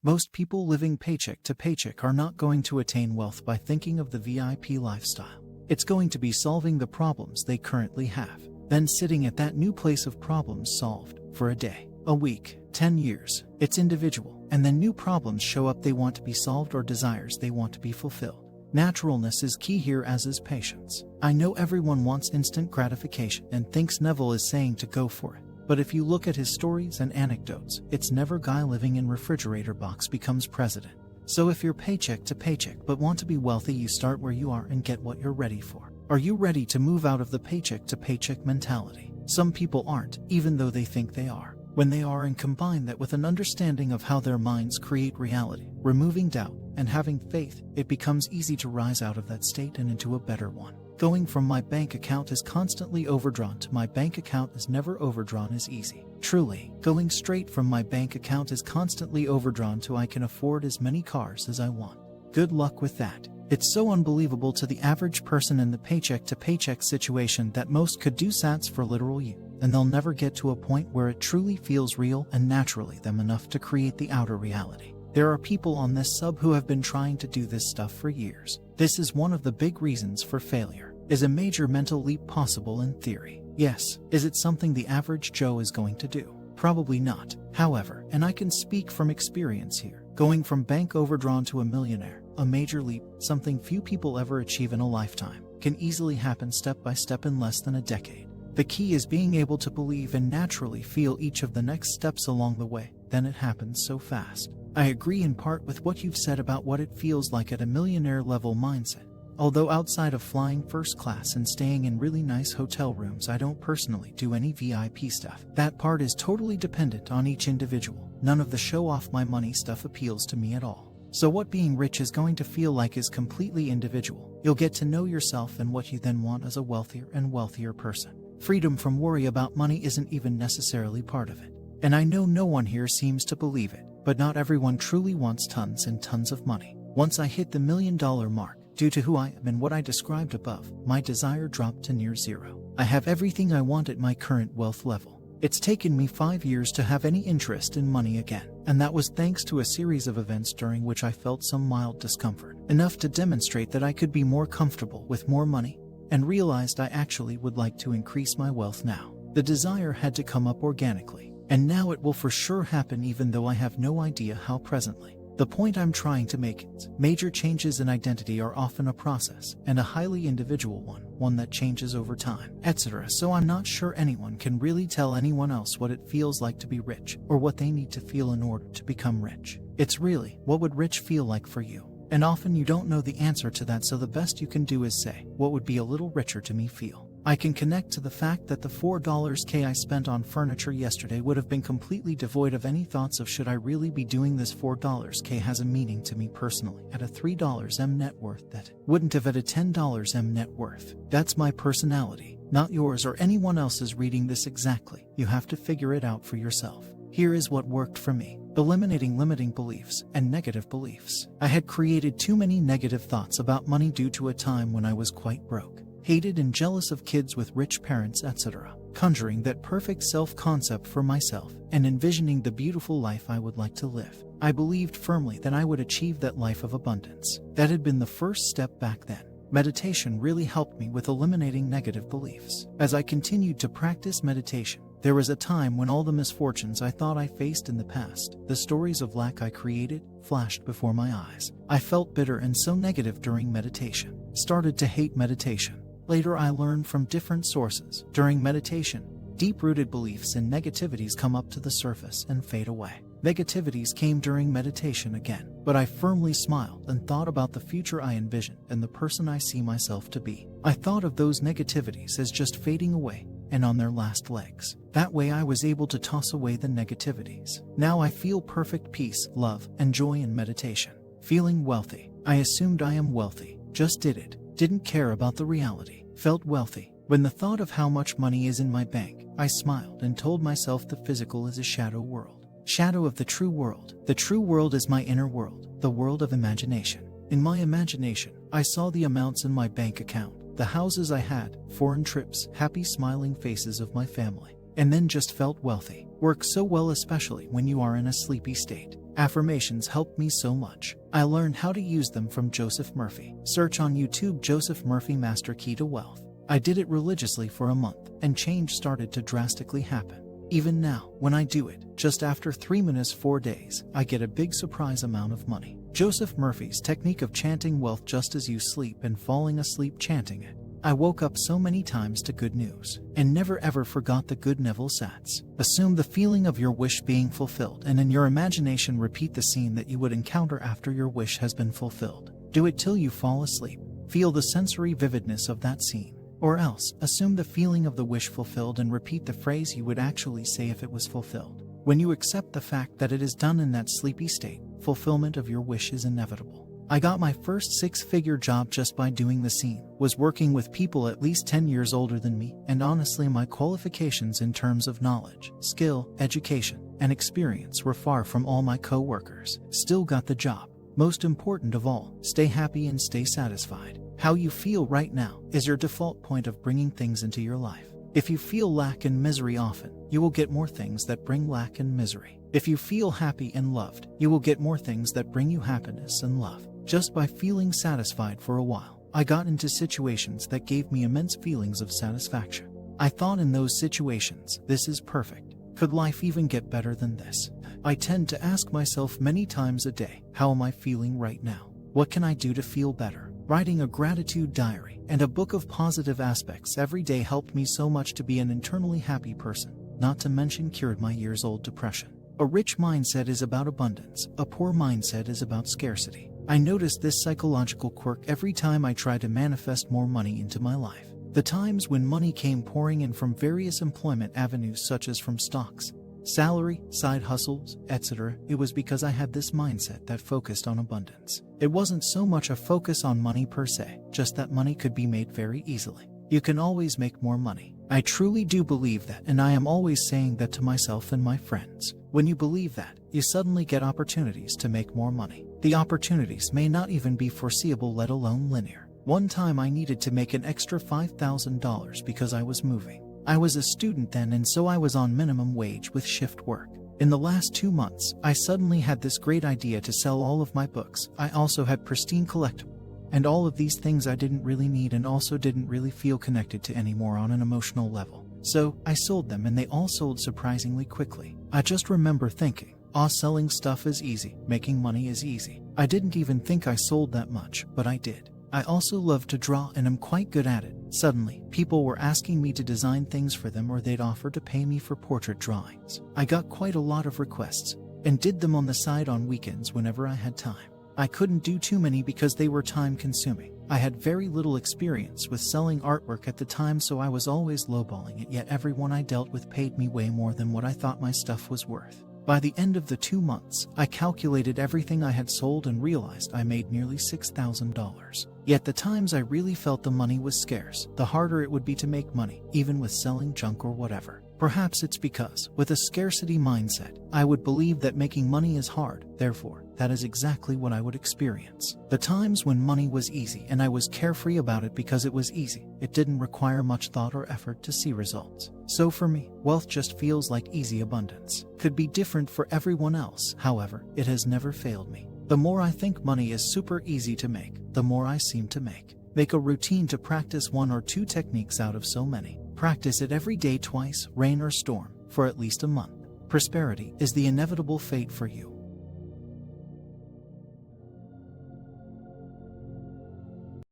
Most people living paycheck to paycheck are not going to attain wealth by thinking of the VIP lifestyle. It's going to be solving the problems they currently have, then sitting at that new place of problems solved for a day, a week, 10 years. It's individual, and then new problems show up they want to be solved or desires they want to be fulfilled. Naturalness is key here, as is patience. I know everyone wants instant gratification and thinks Neville is saying to go for it. But if you look at his stories and anecdotes, it's never guy living in refrigerator box becomes president. So if you're paycheck to paycheck but want to be wealthy, you start where you are and get what you're ready for. Are you ready to move out of the paycheck to paycheck mentality? Some people aren't, even though they think they are. When they are and combine that with an understanding of how their minds create reality, removing doubt and having faith, it becomes easy to rise out of that state and into a better one. Going from my bank account is constantly overdrawn to my bank account is never overdrawn is easy. Truly, going straight from my bank account is constantly overdrawn to I can afford as many cars as I want. Good luck with that. It's so unbelievable to the average person in the paycheck to paycheck situation that most could do sats for literal you, and they'll never get to a point where it truly feels real and naturally them enough to create the outer reality. There are people on this sub who have been trying to do this stuff for years. This is one of the big reasons for failure. Is a major mental leap possible in theory? Yes. Is it something the average Joe is going to do? Probably not. However, and I can speak from experience here, going from bank overdrawn to a millionaire, a major leap, something few people ever achieve in a lifetime, can easily happen step by step in less than a decade. The key is being able to believe and naturally feel each of the next steps along the way, then it happens so fast. I agree in part with what you've said about what it feels like at a millionaire level mindset. Although outside of flying first class and staying in really nice hotel rooms, I don't personally do any VIP stuff. That part is totally dependent on each individual. None of the show off my money stuff appeals to me at all. So what being rich is going to feel like is completely individual. You'll get to know yourself and what you then want as a wealthier and wealthier person. Freedom from worry about money isn't even necessarily part of it. And I know no one here seems to believe it, but not everyone truly wants tons and tons of money. Once I hit the $1 million mark, due to who I am and what I described above, my desire dropped to near zero. I have everything I want at my current wealth level. It's taken me 5 years to have any interest in money again, and that was thanks to a series of events during which I felt some mild discomfort, enough to demonstrate that I could be more comfortable with more money, and realized I actually would like to increase my wealth now. The desire had to come up organically, and now it will for sure happen even though I have no idea how presently. The point I'm trying to make is, major changes in identity are often a process, and a highly individual one that changes over time, etc. So I'm not sure anyone can really tell anyone else what it feels like to be rich, or what they need to feel in order to become rich. It's really, what would rich feel like for you? And often you don't know the answer to that, so the best you can do is say, what would be a little richer to me feel? I can connect to the fact that the $4K I spent on furniture yesterday would have been completely devoid of any thoughts of should I really be doing this. $4K has a meaning to me personally at a $3 net worth that wouldn't have at a $10 net worth. That's my personality, not yours or anyone else's reading this exactly. You have to figure it out for yourself. Here is what worked for me. Eliminating limiting beliefs and negative beliefs. I had created too many negative thoughts about money due to a time when I was quite broke, hated and jealous of kids with rich parents, etc. Conjuring that perfect self-concept for myself and envisioning the beautiful life I would like to live. I believed firmly that I would achieve that life of abundance. That had been the first step back then. Meditation really helped me with eliminating negative beliefs. As I continued to practice meditation, there was a time when all the misfortunes I thought I faced in the past, the stories of lack I created, flashed before my eyes. I felt bitter and so negative during meditation. Started to hate meditation. Later I learned from different sources. During meditation, deep-rooted beliefs and negativities come up to the surface and fade away. Negativities came during meditation again, but I firmly smiled and thought about the future I envisioned and the person I see myself to be. I thought of those negativities as just fading away and on their last legs. That way I was able to toss away the negativities. Now I feel perfect peace, love, and joy in meditation. Feeling wealthy. I assumed I am wealthy. Just did it. Didn't care about the reality. Felt wealthy. When the thought of how much money is in my bank, I smiled and told myself the physical is a shadow world. Shadow of the true world. The true world is my inner world, the world of imagination. In my imagination, I saw the amounts in my bank account, the houses I had, foreign trips, happy smiling faces of my family, and then just felt wealthy. Works so well, especially when you are in a sleepy state. Affirmations helped me so much. I learned how to use them from Joseph Murphy. Search on YouTube Joseph Murphy Master Key to Wealth. I did it religiously for a month, and change started to drastically happen. Even now, when I do it, just after 3 minutes 4 days, I get a big surprise amount of money. Joseph Murphy's technique of chanting wealth just as you sleep and falling asleep chanting it. I woke up so many times to good news, and never ever forgot the good Neville sats. Assume the feeling of your wish being fulfilled, and in your imagination repeat the scene that you would encounter after your wish has been fulfilled. Do it till you fall asleep. Feel the sensory vividness of that scene. Or else, assume the feeling of the wish fulfilled and repeat the phrase you would actually say if it was fulfilled. When you accept the fact that it is done in that sleepy state, fulfillment of your wish is inevitable. I got my first 6-figure job just by doing the scene, was working with people at least 10 years older than me, and honestly my qualifications in terms of knowledge, skill, education, and experience were far from all my co-workers. Still got the job. Most important of all, stay happy and stay satisfied. How you feel right now is your default point of bringing things into your life. If you feel lack and misery often, you will get more things that bring lack and misery. If you feel happy and loved, you will get more things that bring you happiness and love. Just by feeling satisfied for a while, I got into situations that gave me immense feelings of satisfaction. I thought in those situations, this is perfect. Could life even get better than this? I tend to ask myself many times a day, how am I feeling right now? What can I do to feel better? Writing a gratitude diary and a book of positive aspects every day helped me so much to be an internally happy person, not to mention cured my years-old depression. A rich mindset is about abundance, a poor mindset is about scarcity. I noticed this psychological quirk every time I tried to manifest more money into my life. The times when money came pouring in from various employment avenues such as from stocks, salary, side hustles, etc., it was because I had this mindset that focused on abundance. It wasn't so much a focus on money per se, just that money could be made very easily. You can always make more money. I truly do believe that, and I am always saying that to myself and my friends. When you believe that, you suddenly get opportunities to make more money. The opportunities may not even be foreseeable, let alone linear. One time I needed to make an extra $5,000 because I was moving. I was a student then, and so I was on minimum wage with shift work. In the last 2 months, I suddenly had this great idea to sell all of my books. I also had pristine collectibles, and all of these things I didn't really need and also didn't really feel connected to anymore on an emotional level. So, I sold them, and they all sold surprisingly quickly. I just remember thinking, selling stuff is easy, making money is easy. I didn't even think I sold that much, but I did. I also love to draw and am quite good at it. Suddenly, people were asking me to design things for them, or they'd offer to pay me for portrait drawings. I got quite a lot of requests, and did them on the side on weekends whenever I had time. I couldn't do too many because they were time-consuming. I had very little experience with selling artwork at the time, so I was always lowballing it, yet everyone I dealt with paid me way more than what I thought my stuff was worth. By the end of the 2 months, I calculated everything I had sold and realized I made nearly $6,000. Yet the times I really felt the money was scarce, the harder it would be to make money, even with selling junk or whatever. Perhaps it's because, with a scarcity mindset, I would believe that making money is hard, therefore, that is exactly what I would experience. The times when money was easy and I was carefree about it because it was easy, it didn't require much thought or effort to see results. So for me, wealth just feels like easy abundance. Could be different for everyone else, however, it has never failed me. The more I think money is super easy to make, the more I seem to make. Make a routine to practice 1 or 2 techniques out of so many. Practice it every day, twice, rain or storm, for at least a month. Prosperity is the inevitable fate for you.